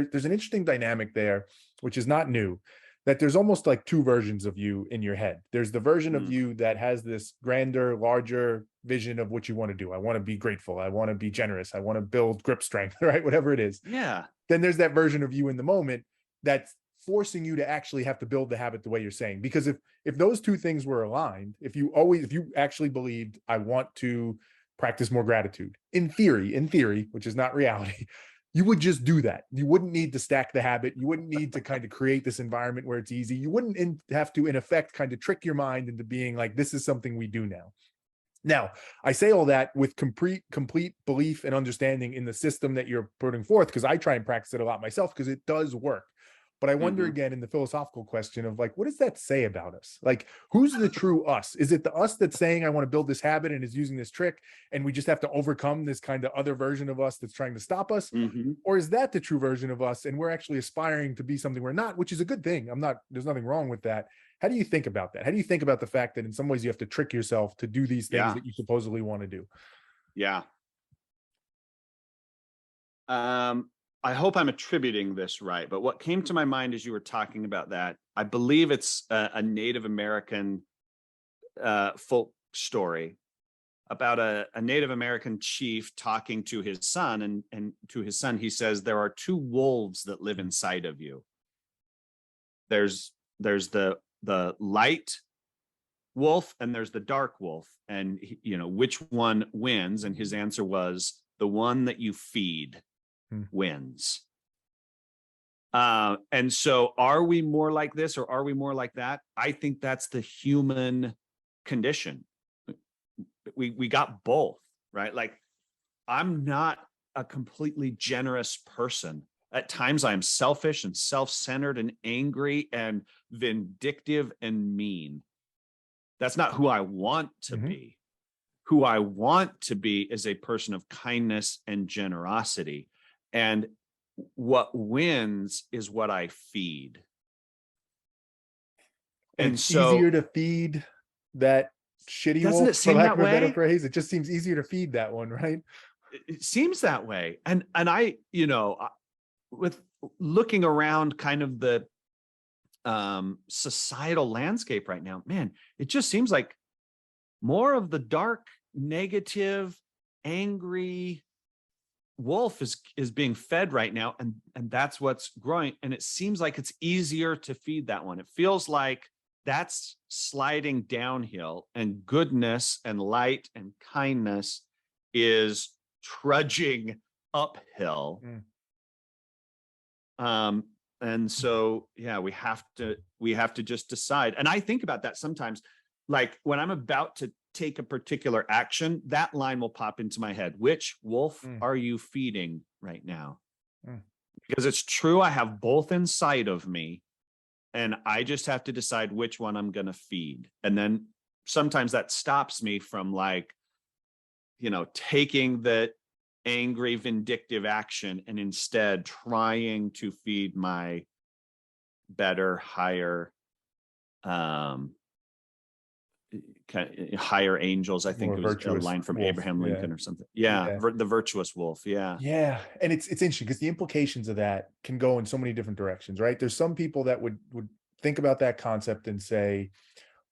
there's an interesting dynamic there, which is not new, that there's almost like two versions of you in your head. There's the version of you that has this grander, larger vision of what you want to do. I want to be grateful. I want to be generous. I want to build grip strength, right? Whatever it is. Yeah. Then there's that version of you in the moment that's forcing you to actually have to build the habit the way you're saying. Because if those two things were aligned, if you actually believed, I want to practice more gratitude, in theory, which is not reality, you would just do that. You wouldn't need to stack the habit. You wouldn't need to kind of create this environment where it's easy. You wouldn't have to, in effect, kind of trick your mind into being like, this is something we do now. Now, I say all that with complete belief and understanding in the system that you're putting forth, because I try and practice it a lot myself because it does work. But I wonder again in the philosophical question of like, what does that say about us? Like, who's the true us? Is it the us that's saying, I want to build this habit and is using this trick, and we just have to overcome this kind of other version of us that's trying to stop us? Or is that the true version of us and we're actually aspiring to be something we're not, which is a good thing. There's nothing wrong with that. How do you think about that? How do you think about the fact that in some ways you have to trick yourself to do these things that you supposedly want to do? Yeah. I hope I'm attributing this right, but what came to my mind as you were talking about that, I believe it's a Native American folk story about a Native American chief talking to his son, and to his son, he says, there are two wolves that live inside of you. There's the light wolf and there's the dark wolf. And, which one wins? And his answer was, the one that you feed wins. And so are we more like this or are we more like that? I think that's the human condition. We got both, right? Like, I'm not a completely generous person. At times I'm selfish and self-centered and angry and vindictive and mean. That's not who I want to be. Who I want to be is a person of kindness and generosity. And what wins is what I feed. And it's so easier to feed that shitty doesn't wolf, it seem for lack that of a better way? phrase. It just seems easier to feed that one, right? It seems that way. And I, with looking around kind of the societal landscape right now, man, it just seems like more of the dark, negative, angry wolf is being fed right now, and that's what's growing. And it seems like it's easier to feed that one. It feels like that's sliding downhill, and goodness and light and kindness is trudging uphill. And so, yeah, we have to just decide. And I think about that sometimes, like when I'm about to take a particular action, that line will pop into my head. Which wolf are you feeding right now? Because it's true, I have both inside of me, and I just have to decide which one I'm going to feed. And then sometimes that stops me from, like, taking the angry, vindictive action and instead trying to feed my better, higher, higher angels. I think More it was a virtuous line from wolf. Abraham Lincoln or something. The virtuous wolf. Yeah. And it's interesting because the implications of that can go in so many different directions, right? There's some people that would think about that concept and say,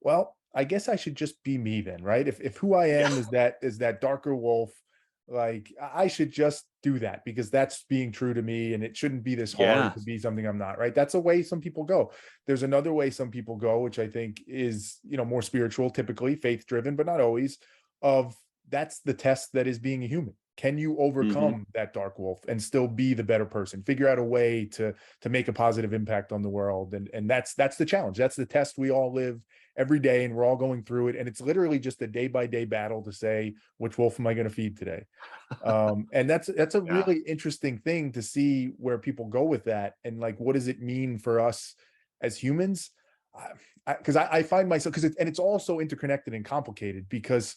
well, I guess I should just be me then, right? If who I am is that darker wolf, like, I should just do that because that's being true to me, and it shouldn't be this hard to be something I'm not, right? That's a way some people go. There's another way some people go, which I think is, more spiritual, typically faith driven, but not always, of that's the test that is being a human. Can you overcome that dark wolf and still be the better person? Figure out a way to make a positive impact on the world. And that's the challenge. That's the test we all live every day, and we're all going through it. And it's literally just a day-by-day battle to say, which wolf am I going to feed today? And that's a really interesting thing to see where people go with that. And like, what does it mean for us as humans? Because I find myself, it's all so interconnected and complicated, because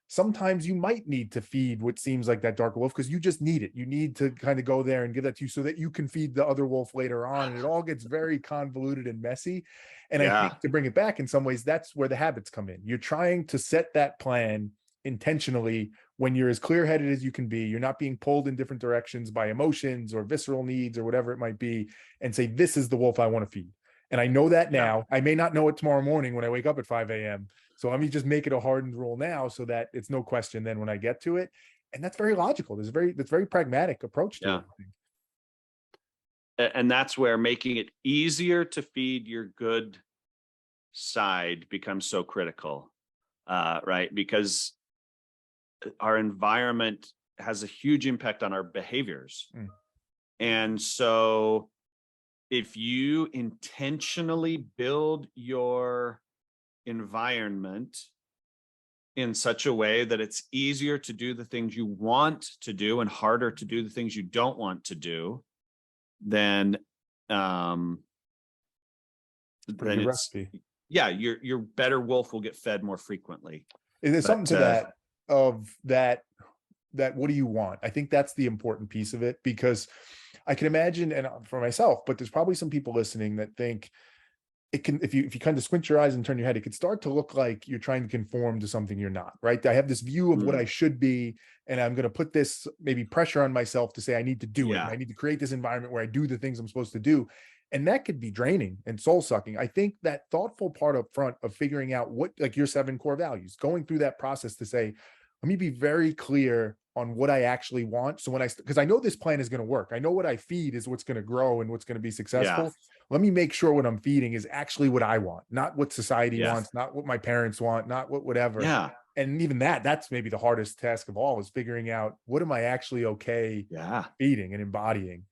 sometimes you might need to feed what seems like that darker wolf because you just need it. You need to kind of go there and give that to you so that you can feed the other wolf later on. And it all gets very convoluted and messy. And I think, to bring it back in some ways, that's where the habits come in. You're trying to set that plan intentionally when you're as clear-headed as you can be, you're not being pulled in different directions by emotions or visceral needs or whatever it might be, and say, this is the wolf I want to feed. And I know that Yeah. now. I may not know it tomorrow morning when I wake up at 5 a.m. So let me just make it a hardened rule now so that it's no question then when I get to it. And that's very logical. That's very pragmatic approach to Yeah. it, I think. And that's where making it easier to feed your good side becomes so critical, right? Because our environment has a huge impact on our behaviors. Mm. And so if you intentionally build your environment in such a way that it's easier to do the things you want to do and harder to do the things you don't want to do, then um Pretty then good it's recipe. yeah, your better wolf will get fed more frequently. There's something But to that of that what do you want? I think that's the important piece of it because I can imagine, and for myself, but there's probably some people listening that think it can, if you kind of squint your eyes and turn your head, it could start to look like you're trying to conform to something you're not, right? I have this view of what mm, I should be, and I'm going to put this maybe pressure on myself to say I need to do it, and yeah, I need to create this environment where I do the things I'm supposed to do. And that could be draining and soul sucking. I think that thoughtful part up front of figuring out what, like your 7 core values, going through that process to say, let me be very clear on what I actually want. So when because I know this plan is going to work, I know what I feed is what's going to grow and what's going to be yeah, successful. Let me make sure what I'm feeding is actually what I want, not what society yeah, wants, not what my parents want, not what whatever. yeah, And even that's maybe the hardest task of all, is figuring out what am I actually okay yeah. feeding and embodying.